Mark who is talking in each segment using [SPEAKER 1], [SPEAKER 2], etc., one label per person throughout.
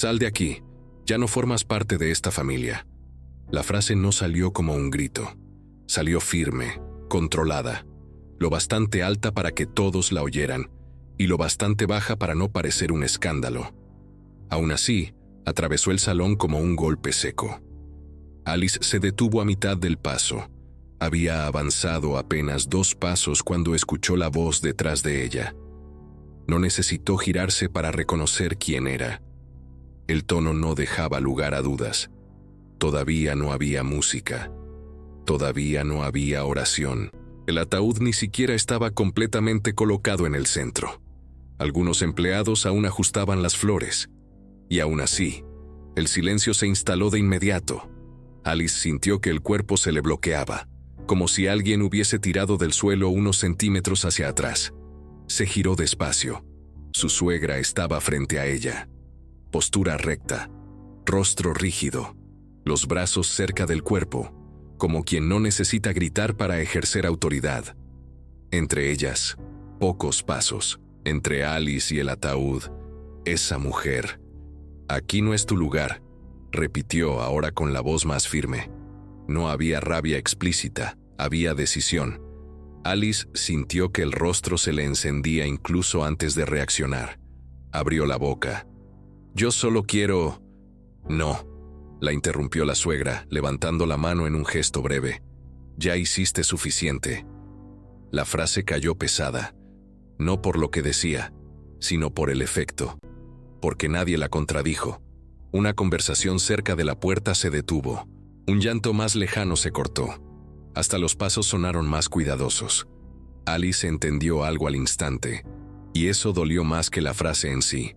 [SPEAKER 1] «Sal de aquí, ya no formas parte de esta familia». La frase no salió como un grito. Salió firme, controlada, lo bastante alta para que todos la oyeran y lo bastante baja para no parecer un escándalo. Aún así, atravesó el salón como un golpe seco. Alice se detuvo a mitad del paso. Había avanzado apenas 2 pasos cuando escuchó la voz detrás de ella. No necesitó girarse para reconocer quién era. El tono no dejaba lugar a dudas. Todavía no había música. Todavía no había oración. El ataúd ni siquiera estaba completamente colocado en el centro. Algunos empleados aún ajustaban las flores. Y aún así, el silencio se instaló de inmediato. Alice sintió que el cuerpo se le bloqueaba, como si alguien hubiese tirado del suelo unos centímetros hacia atrás. Se giró despacio. Su suegra estaba frente a ella. Postura recta, rostro rígido, los brazos cerca del cuerpo, como quien no necesita gritar para ejercer autoridad. Entre ellas, pocos pasos, entre Alice y el ataúd, esa mujer. «Aquí no es tu lugar», repitió ahora con la voz más firme. No había rabia explícita, había decisión. Alice sintió que el rostro se le encendía incluso antes de reaccionar. Abrió la boca. «Yo solo quiero...» «No», la interrumpió la suegra, levantando la mano en un gesto breve. «Ya hiciste suficiente». La frase cayó pesada, no por lo que decía, sino por el efecto, porque nadie la contradijo. Una conversación cerca de la puerta se detuvo. Un llanto más lejano se cortó. Hasta los pasos sonaron más cuidadosos. Alice entendió algo al instante, y eso dolió más que la frase en sí.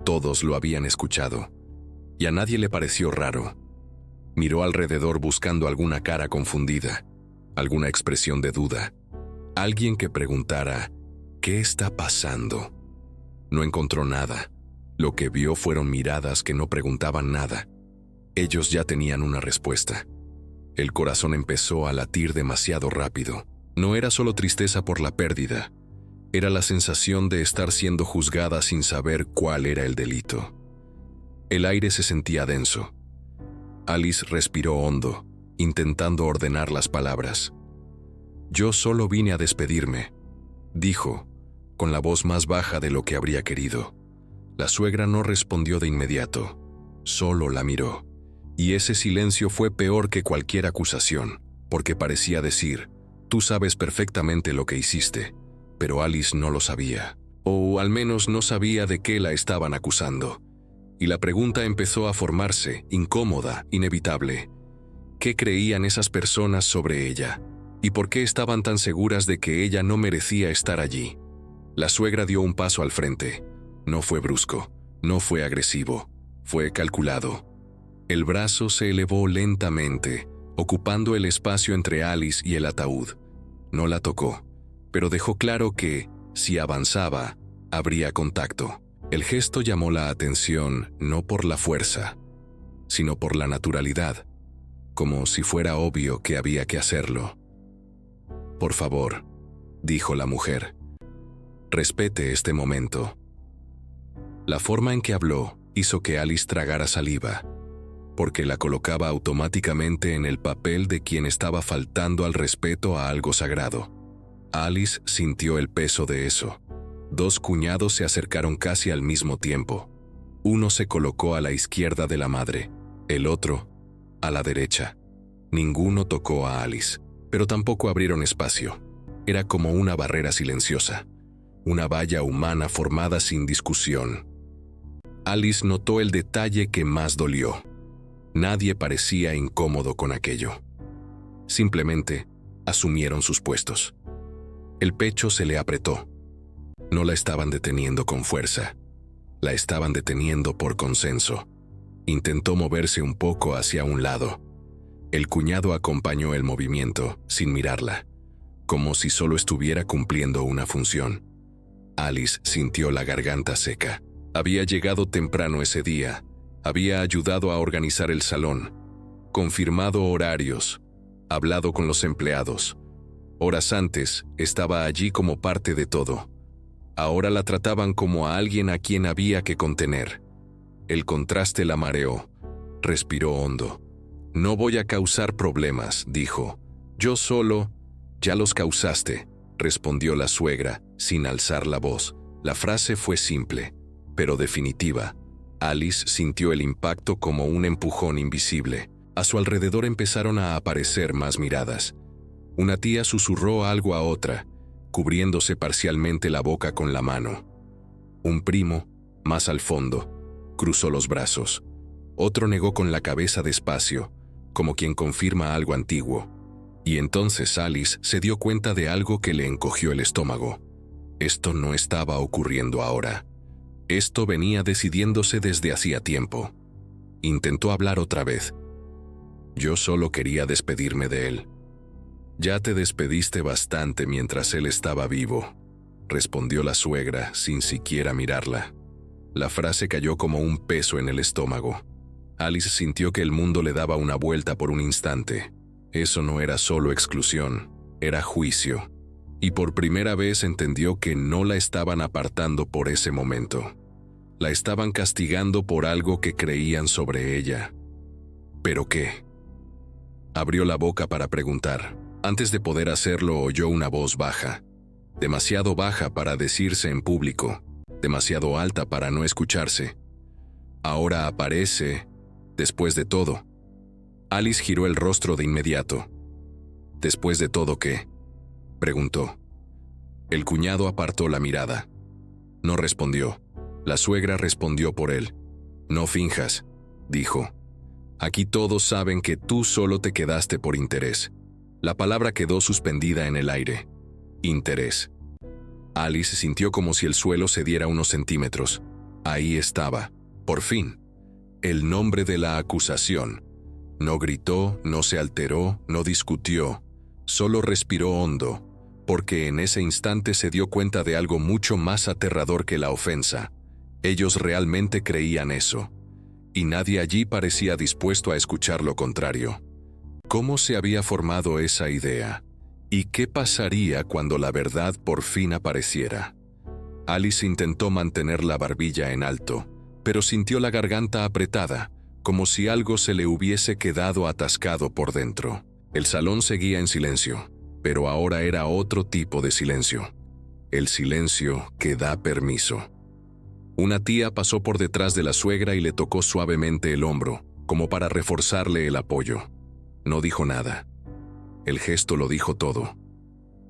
[SPEAKER 1] Todos lo habían escuchado, y a nadie le pareció raro. Miró alrededor buscando alguna cara confundida, alguna expresión de duda, alguien que preguntara, ¿qué está pasando? No encontró nada. Lo que vio fueron miradas que no preguntaban nada. Ellos ya tenían una respuesta. El corazón empezó a latir demasiado rápido. No era solo tristeza por la pérdida, era la sensación de estar siendo juzgada sin saber cuál era el delito. El aire se sentía denso. Alice respiró hondo, intentando ordenar las palabras. «Yo solo vine a despedirme», dijo, con la voz más baja de lo que habría querido. La suegra no respondió de inmediato, solo la miró. Y ese silencio fue peor que cualquier acusación, porque parecía decir, «Tú sabes perfectamente lo que hiciste», pero Alice no lo sabía. O al menos no sabía de qué la estaban acusando. Y la pregunta empezó a formarse, incómoda, inevitable. ¿Qué creían esas personas sobre ella? ¿Y por qué estaban tan seguras de que ella no merecía estar allí? La suegra dio un paso al frente. No fue brusco, no fue agresivo, fue calculado. El brazo se elevó lentamente, ocupando el espacio entre Alice y el ataúd. No la tocó, pero dejó claro que, si avanzaba, habría contacto. El gesto llamó la atención no por la fuerza, sino por la naturalidad, como si fuera obvio que había que hacerlo. «Por favor», dijo la mujer, «respete este momento». La forma en que habló hizo que Alice tragara saliva, porque la colocaba automáticamente en el papel de quien estaba faltando al respeto a algo sagrado. Alice sintió el peso de eso. 2 cuñados se acercaron casi al mismo tiempo. Uno se colocó a la izquierda de la madre, el otro a la derecha. Ninguno tocó a Alice, pero tampoco abrieron espacio. Era como una barrera silenciosa, una valla humana formada sin discusión. Alice notó el detalle que más dolió. Nadie parecía incómodo con aquello. Simplemente asumieron sus puestos. El pecho se le apretó. No la estaban deteniendo con fuerza. La estaban deteniendo por consenso. Intentó moverse un poco hacia un lado. El cuñado acompañó el movimiento, sin mirarla, como si solo estuviera cumpliendo una función. Alice sintió la garganta seca. Había llegado temprano ese día. Había ayudado a organizar el salón, confirmado horarios, hablado con los empleados. Horas antes, estaba allí como parte de todo. Ahora la trataban como a alguien a quien había que contener. El contraste la mareó. Respiró hondo. «No voy a causar problemas», dijo. «Yo solo...» «Ya los causaste», respondió la suegra, sin alzar la voz. La frase fue simple, pero definitiva. Alice sintió el impacto como un empujón invisible. A su alrededor empezaron a aparecer más miradas. Una tía susurró algo a otra, cubriéndose parcialmente la boca con la mano. Un primo, más al fondo, cruzó los brazos. Otro negó con la cabeza despacio, como quien confirma algo antiguo. Y entonces Alice se dio cuenta de algo que le encogió el estómago. Esto no estaba ocurriendo ahora. Esto venía decidiéndose desde hacía tiempo. Intentó hablar otra vez. «Yo solo quería despedirme de él». «Ya te despediste bastante mientras él estaba vivo», respondió la suegra sin siquiera mirarla. La frase cayó como un peso en el estómago. Alice sintió que el mundo le daba una vuelta por un instante. Eso no era solo exclusión, era juicio. Y por primera vez entendió que no la estaban apartando por ese momento. La estaban castigando por algo que creían sobre ella. ¿Pero qué? Abrió la boca para preguntar. Antes de poder hacerlo, oyó una voz baja. Demasiado baja para decirse en público, demasiado alta para no escucharse. «Ahora aparece, después de todo». Alice giró el rostro de inmediato. «¿Después de todo qué?», preguntó. El cuñado apartó la mirada. No respondió. La suegra respondió por él. «No finjas», dijo. «Aquí todos saben que tú solo te quedaste por interés». La palabra quedó suspendida en el aire. Interés. Alice sintió como si el suelo cediera unos centímetros. Ahí estaba, por fin, el nombre de la acusación. No gritó, no se alteró, no discutió, solo respiró hondo, porque en ese instante se dio cuenta de algo mucho más aterrador que la ofensa. Ellos realmente creían eso, y nadie allí parecía dispuesto a escuchar lo contrario. ¿Cómo se había formado esa idea? ¿Y qué pasaría cuando la verdad por fin apareciera? Alice intentó mantener la barbilla en alto, pero sintió la garganta apretada, como si algo se le hubiese quedado atascado por dentro. El salón seguía en silencio, pero ahora era otro tipo de silencio. El silencio que da permiso. Una tía pasó por detrás de la suegra y le tocó suavemente el hombro, como para reforzarle el apoyo. No dijo nada. El gesto lo dijo todo.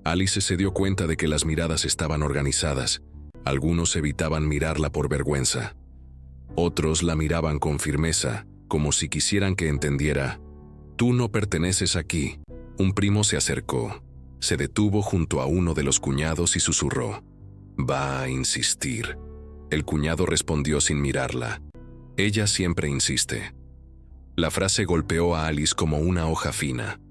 [SPEAKER 1] Alice se dio cuenta de que las miradas estaban organizadas. Algunos evitaban mirarla por vergüenza. Otros la miraban con firmeza, como si quisieran que entendiera. «Tú no perteneces aquí». Un primo se acercó. Se detuvo junto a uno de los cuñados y susurró. «Va a insistir». El cuñado respondió sin mirarla. «Ella siempre insiste». La frase golpeó a Alice como una hoja fina.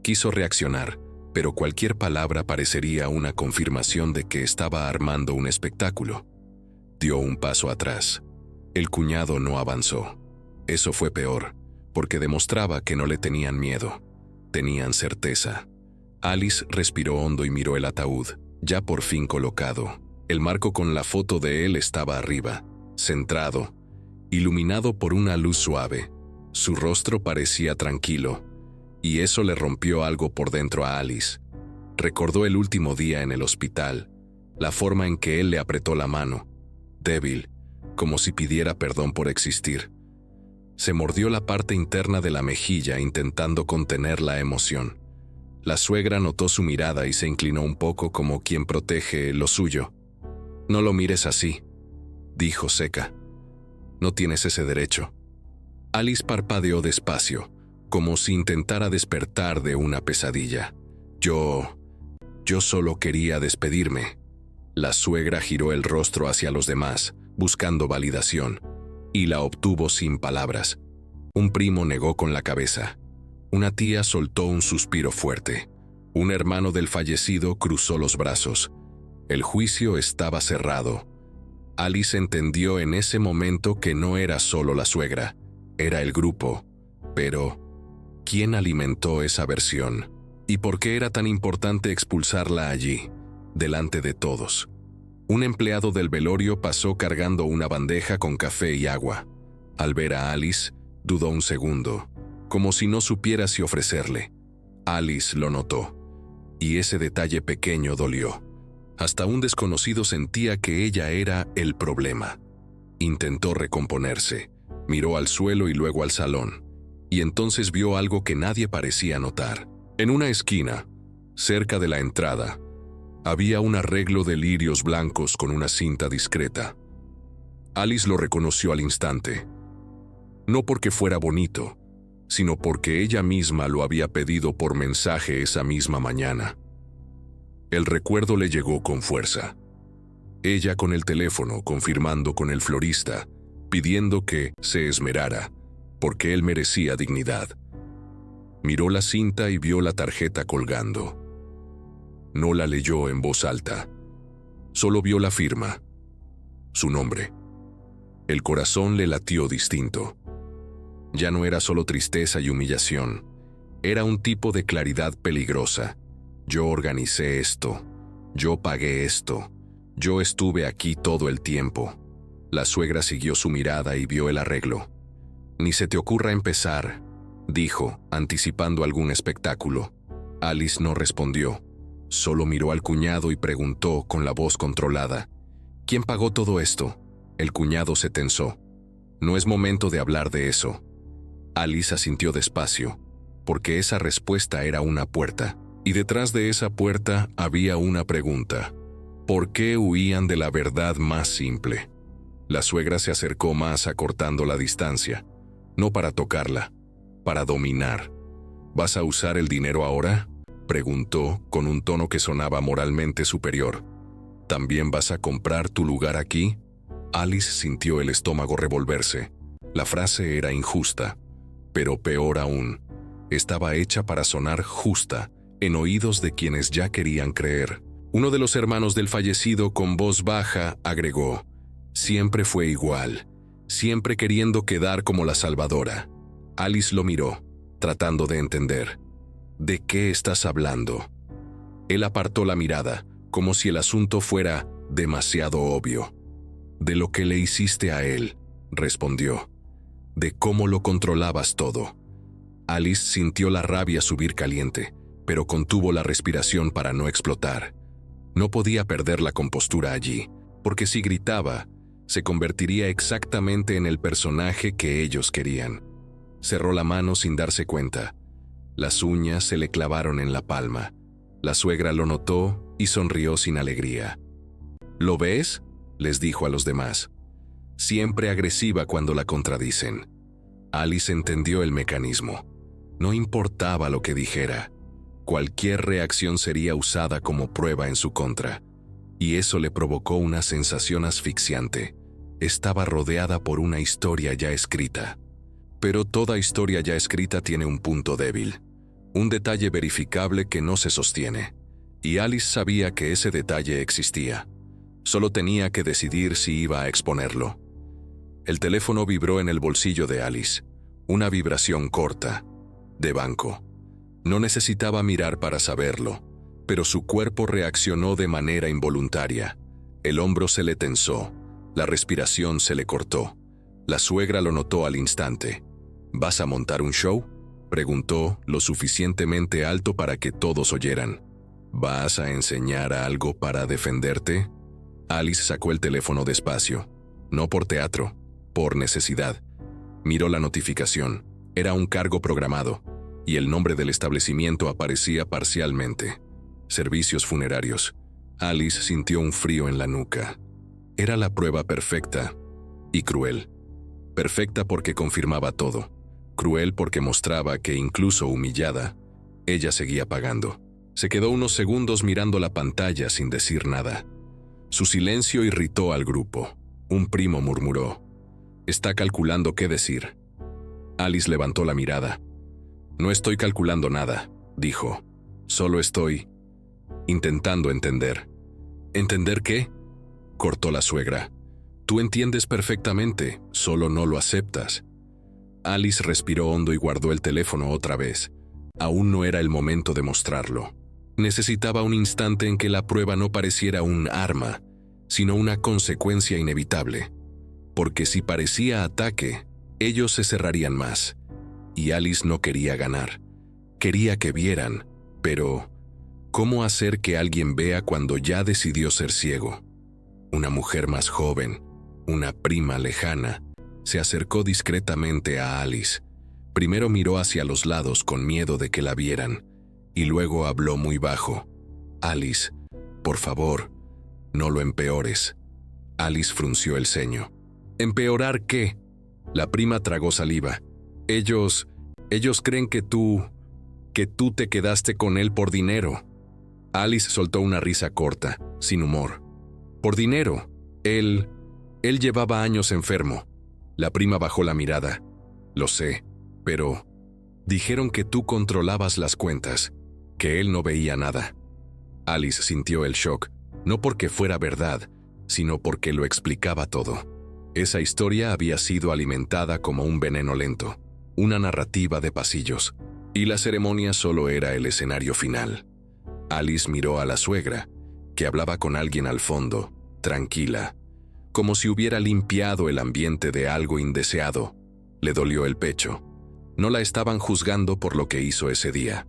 [SPEAKER 1] Quiso reaccionar, pero cualquier palabra parecería una confirmación de que estaba armando un espectáculo. Dio un paso atrás. El cuñado no avanzó. Eso fue peor, porque demostraba que no le tenían miedo. Tenían certeza. Alice respiró hondo y miró el ataúd, ya por fin colocado. El marco con la foto de él estaba arriba, centrado, iluminado por una luz suave. Su rostro parecía tranquilo, y eso le rompió algo por dentro a Alice. Recordó el último día en el hospital, la forma en que él le apretó la mano, débil, como si pidiera perdón por existir. Se mordió la parte interna de la mejilla intentando contener la emoción. La suegra notó su mirada y se inclinó un poco como quien protege lo suyo. «No lo mires así», dijo seca. «No tienes ese derecho». Alice parpadeó despacio, como si intentara despertar de una pesadilla. Yo solo quería despedirme». La suegra giró el rostro hacia los demás, buscando validación, y la obtuvo sin palabras. Un primo negó con la cabeza. Una tía soltó un suspiro fuerte. Un hermano del fallecido cruzó los brazos. El juicio estaba cerrado. Alice entendió en ese momento que no era solo la suegra, era el grupo. Pero, ¿quién alimentó esa versión? ¿Y por qué era tan importante expulsarla allí, delante de todos? Un empleado del velorio pasó cargando una bandeja con café y agua. Al ver a Alice, dudó un segundo, como si no supiera si ofrecerle. Alice lo notó, y ese detalle pequeño dolió. Hasta un desconocido sentía que ella era el problema. Intentó recomponerse, miró al suelo y luego al salón, y entonces vio algo que nadie parecía notar. En una esquina, cerca de la entrada, había un arreglo de lirios blancos con una cinta discreta. Alice lo reconoció al instante. No porque fuera bonito, sino porque ella misma lo había pedido por mensaje esa misma mañana. El recuerdo le llegó con fuerza. Ella con el teléfono confirmando con el florista, pidiendo que se esmerara, porque él merecía dignidad. Miró la cinta y vio la tarjeta colgando. No la leyó en voz alta. Solo vio la firma, su nombre. El corazón le latió distinto. Ya no era solo tristeza y humillación, era un tipo de claridad peligrosa. Yo organicé esto, yo pagué esto, yo estuve aquí todo el tiempo. La suegra siguió su mirada y vio el arreglo. Ni se te ocurra empezar, dijo, anticipando algún espectáculo. Alice no respondió, solo miró al cuñado y preguntó con la voz controlada: ¿Quién pagó todo esto? El cuñado se tensó. No es momento de hablar de eso. Alice asintió despacio, porque esa respuesta era una puerta, y detrás de esa puerta había una pregunta. ¿Por qué huían de la verdad más simple? La suegra se acercó más acortando la distancia, no para tocarla, para dominar. ¿Vas a usar el dinero ahora?, preguntó con un tono que sonaba moralmente superior. ¿También vas a comprar tu lugar aquí? Alice sintió el estómago revolverse. La frase era injusta, pero peor aún, estaba hecha para sonar justa en oídos de quienes ya querían creer. Uno de los hermanos del fallecido, con voz baja, agregó: siempre fue igual, siempre queriendo quedar como la salvadora. Alice lo miró, tratando de entender. ¿De qué estás hablando? Él apartó la mirada, como si el asunto fuera demasiado obvio. De lo que le hiciste a él, respondió. De cómo lo controlabas todo. Alice sintió la rabia subir caliente, pero contuvo la respiración para no explotar. No podía perder la compostura allí, porque si gritaba, se convertiría exactamente en el personaje que ellos querían. Cerró la mano sin darse cuenta. Las uñas se le clavaron en la palma. La suegra lo notó y sonrió sin alegría. ¿Lo ves?, les dijo a los demás. Siempre agresiva cuando la contradicen. Alice entendió el mecanismo. No importaba lo que dijera. Cualquier reacción sería usada como prueba en su contra. Y eso le provocó una sensación asfixiante. Estaba rodeada por una historia ya escrita. Pero toda historia ya escrita tiene un punto débil. Un detalle verificable que no se sostiene. Y Alice sabía que ese detalle existía. Solo tenía que decidir si iba a exponerlo. El teléfono vibró en el bolsillo de Alice. Una vibración corta, de banco. No necesitaba mirar para saberlo, pero su cuerpo reaccionó de manera involuntaria. El hombro se le tensó, la respiración se le cortó. La suegra lo notó al instante. ¿Vas a montar un show?, preguntó lo suficientemente alto para que todos oyeran. ¿Vas a enseñar algo para defenderte? Alice sacó el teléfono despacio. No por teatro, por necesidad. Miró la notificación. Era un cargo programado, y el nombre del establecimiento aparecía parcialmente. Servicios funerarios. Alice sintió un frío en la nuca. Era la prueba perfecta y cruel. Perfecta porque confirmaba todo. Cruel porque mostraba que, incluso humillada, ella seguía pagando. Se quedó unos segundos mirando la pantalla sin decir nada. Su silencio irritó al grupo. Un primo murmuró: «Está calculando qué decir». Alice levantó la mirada. «No estoy calculando nada», dijo. «Solo estoy intentando entender». «¿Entender qué?», cortó la suegra. «Tú entiendes perfectamente, solo no lo aceptas». Alice respiró hondo y guardó el teléfono otra vez. Aún no era el momento de mostrarlo. Necesitaba un instante en que la prueba no pareciera un arma, sino una consecuencia inevitable. Porque si parecía ataque, Ellos se cerrarían más, y Alice no quería ganar. Quería que vieran, pero ¿cómo hacer que alguien vea cuando ya decidió ser ciego? Una mujer más joven, una prima lejana, se acercó discretamente a Alice. Primero miró hacia los lados con miedo de que la vieran, y luego habló muy bajo. «Alice, por favor, no lo empeores». Alice frunció el ceño. «¿Empeorar qué?». La prima tragó saliva. Ellos creen que tú te quedaste con él por dinero». Alice soltó una risa corta, sin humor. «¿Por dinero? Él llevaba años enfermo». La prima bajó la mirada. «Lo sé, pero dijeron que tú controlabas las cuentas, que él no veía nada». Alice sintió el shock, no porque fuera verdad, sino porque lo explicaba todo. Esa historia había sido alimentada como un veneno lento, una narrativa de pasillos, y la ceremonia solo era el escenario final. Alice miró a la suegra, que hablaba con alguien al fondo, tranquila, como si hubiera limpiado el ambiente de algo indeseado. Le dolió el pecho. No la estaban juzgando por lo que hizo ese día.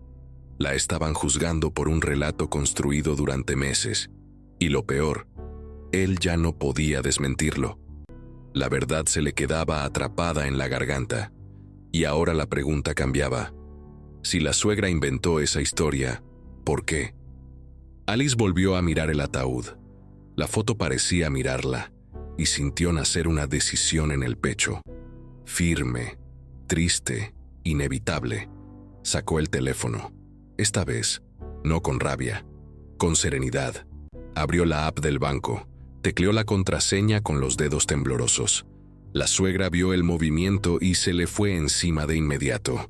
[SPEAKER 1] La estaban juzgando por un relato construido durante meses. Y lo peor, él ya no podía desmentirlo. La verdad se le quedaba atrapada en la garganta. Y ahora la pregunta cambiaba. Si la suegra inventó esa historia, ¿por qué? Alice volvió a mirar el ataúd. La foto parecía mirarla, y sintió nacer una decisión en el pecho. Firme, triste, inevitable. Sacó el teléfono. Esta vez, no con rabia, con serenidad. Abrió la app del banco, tecleó la contraseña con los dedos temblorosos. La suegra vio el movimiento y se le fue encima de inmediato.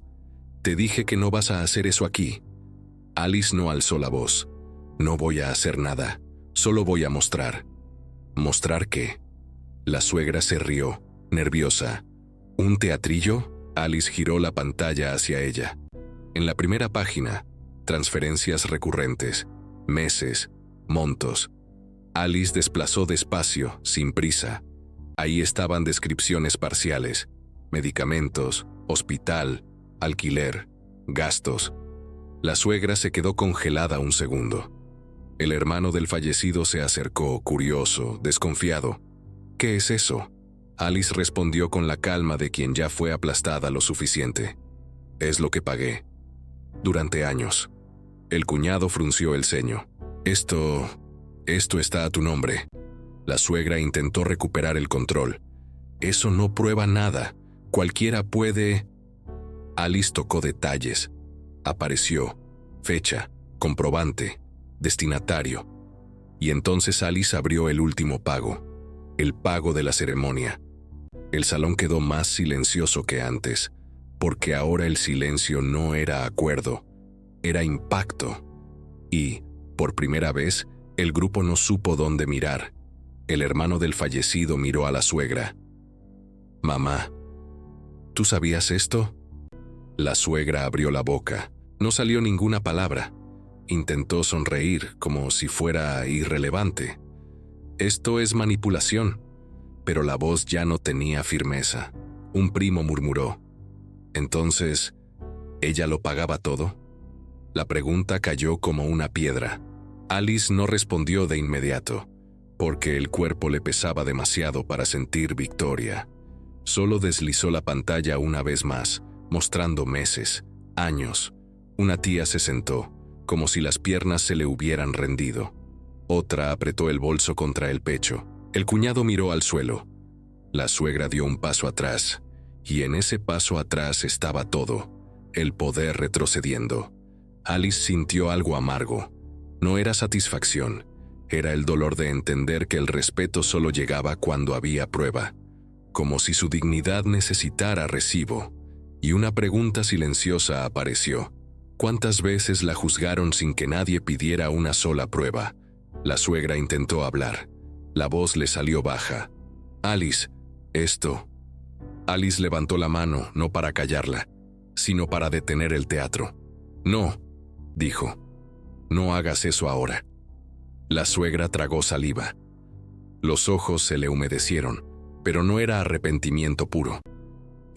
[SPEAKER 1] «Te dije que no vas a hacer eso aquí». Alice no alzó la voz. «No voy a hacer nada, solo voy a mostrar». «¿Mostrar qué?». La suegra se rió, nerviosa. «¿Un teatrillo?». Alice giró la pantalla hacia ella. En la primera página, transferencias recurrentes, meses, montos. Alice desplazó despacio, sin prisa. Ahí estaban descripciones parciales, medicamentos, hospital, alquiler, gastos. La suegra se quedó congelada un segundo. El hermano del fallecido se acercó, curioso, desconfiado. «¿Qué es eso?». Alice respondió con la calma de quien ya fue aplastada lo suficiente. «Es lo que pagué. Durante años». El cuñado frunció el ceño. Esto está a tu nombre». La suegra intentó recuperar el control. «Eso no prueba nada. Cualquiera puede...». Alice tocó detalles. Apareció. Fecha, comprobante, destinatario. Y entonces Alice abrió el último pago. El pago de la ceremonia. El salón quedó más silencioso que antes, porque ahora el silencio no era acuerdo, era impacto. Y, por primera vez, el grupo no supo dónde mirar. El hermano del fallecido miró a la suegra. «Mamá, ¿tú sabías esto?». La suegra abrió la boca. No salió ninguna palabra. Intentó sonreír como si fuera irrelevante. «Esto es manipulación». Pero la voz ya no tenía firmeza. Un primo murmuró. «Entonces, ¿ella lo pagaba todo?». La pregunta cayó como una piedra. Alice no respondió de inmediato, porque el cuerpo le pesaba demasiado para sentir victoria. Solo deslizó la pantalla una vez más, mostrando meses, años. Una tía se sentó, como si las piernas se le hubieran rendido. Otra apretó el bolso contra el pecho. El cuñado miró al suelo. La suegra dio un paso atrás, y en ese paso atrás estaba todo, el poder retrocediendo. Alice sintió algo amargo. No era satisfacción, era el dolor de entender que el respeto solo llegaba cuando había prueba, como si su dignidad necesitara recibo. Y una pregunta silenciosa apareció. ¿Cuántas veces la juzgaron sin que nadie pidiera una sola prueba? La suegra intentó hablar. La voz le salió baja. «Alice, esto...». Alice levantó la mano, no para callarla, sino para detener el teatro. «No», dijo. «No hagas eso ahora». La suegra tragó saliva. Los ojos se le humedecieron, pero no era arrepentimiento puro.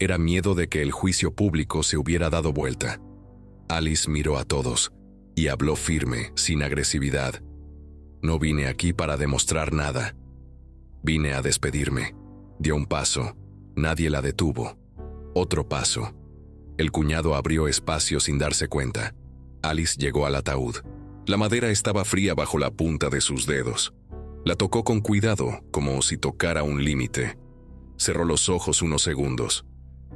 [SPEAKER 1] Era miedo de que el juicio público se hubiera dado vuelta. Alice miró a todos y habló firme, sin agresividad. No vine aquí para demostrar nada. Vine a despedirme. Dio un paso. Nadie la detuvo. Otro paso. El cuñado abrió espacio sin darse cuenta. Alice llegó al ataúd. La madera estaba fría bajo la punta de sus dedos. La tocó con cuidado, como si tocara un límite. Cerró los ojos unos segundos.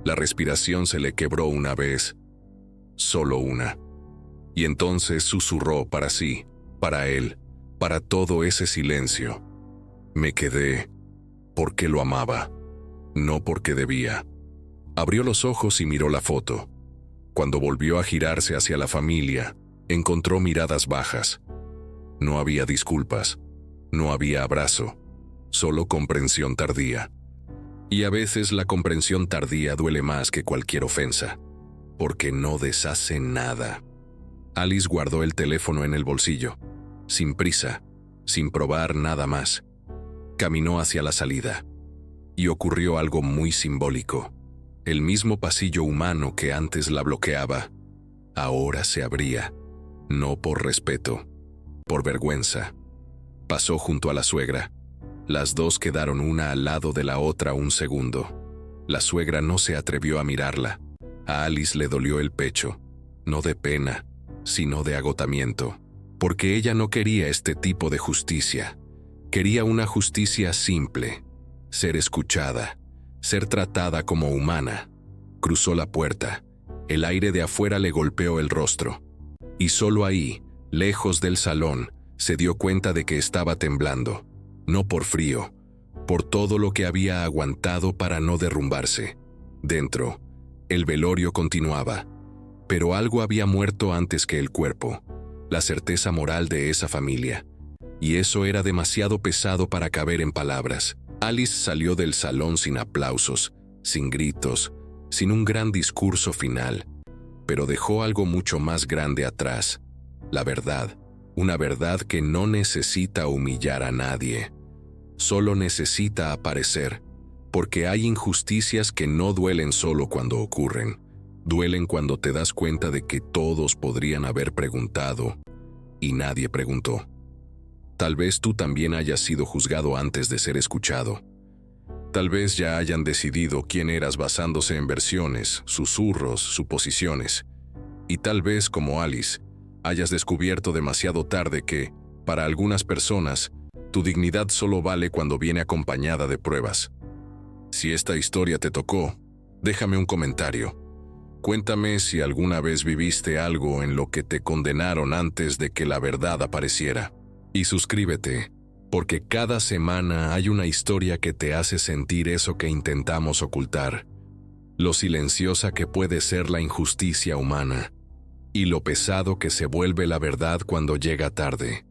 [SPEAKER 1] La respiración se le quebró una vez. Solo una. Y entonces susurró para sí, para él, para todo ese silencio. Me quedé porque lo amaba, no porque debía. Abrió los ojos y miró la foto. Cuando volvió a girarse hacia la familia, encontró miradas bajas. No había disculpas, no había abrazo, solo comprensión tardía. Y a veces la comprensión tardía duele más que cualquier ofensa, porque no deshace nada. Alice guardó el teléfono en el bolsillo, sin prisa, sin probar nada más. Caminó hacia la salida. Y ocurrió algo muy simbólico. El mismo pasillo humano que antes la bloqueaba, ahora se abría, no por respeto, por vergüenza. Pasó junto a la suegra. Las dos quedaron una al lado de la otra un segundo. La suegra no se atrevió a mirarla. A Alice le dolió el pecho, no de pena, sino de agotamiento, porque ella no quería este tipo de justicia. Quería una justicia simple, ser escuchada, ser tratada como humana. Cruzó la puerta. El aire de afuera le golpeó el rostro. Y solo ahí, lejos del salón, se dio cuenta de que estaba temblando. No por frío, por todo lo que había aguantado para no derrumbarse. Dentro, el velorio continuaba. Pero algo había muerto antes que el cuerpo, la certeza moral de esa familia. Y eso era demasiado pesado para caber en palabras. Alice salió del salón sin aplausos, sin gritos, sin un gran discurso final, pero dejó algo mucho más grande atrás. La verdad, una verdad que no necesita humillar a nadie. Solo necesita aparecer, porque hay injusticias que no duelen solo cuando ocurren. Duelen cuando te das cuenta de que todos podrían haber preguntado y nadie preguntó. Tal vez tú también hayas sido juzgado antes de ser escuchado. Tal vez ya hayan decidido quién eras basándose en versiones, susurros, suposiciones. Y tal vez, como Alice, hayas descubierto demasiado tarde que, para algunas personas, tu dignidad solo vale cuando viene acompañada de pruebas. Si esta historia te tocó, déjame un comentario. Cuéntame si alguna vez viviste algo en lo que te condenaron antes de que la verdad apareciera. Y suscríbete, porque cada semana hay una historia que te hace sentir eso que intentamos ocultar, lo silenciosa que puede ser la injusticia humana, y lo pesado que se vuelve la verdad cuando llega tarde.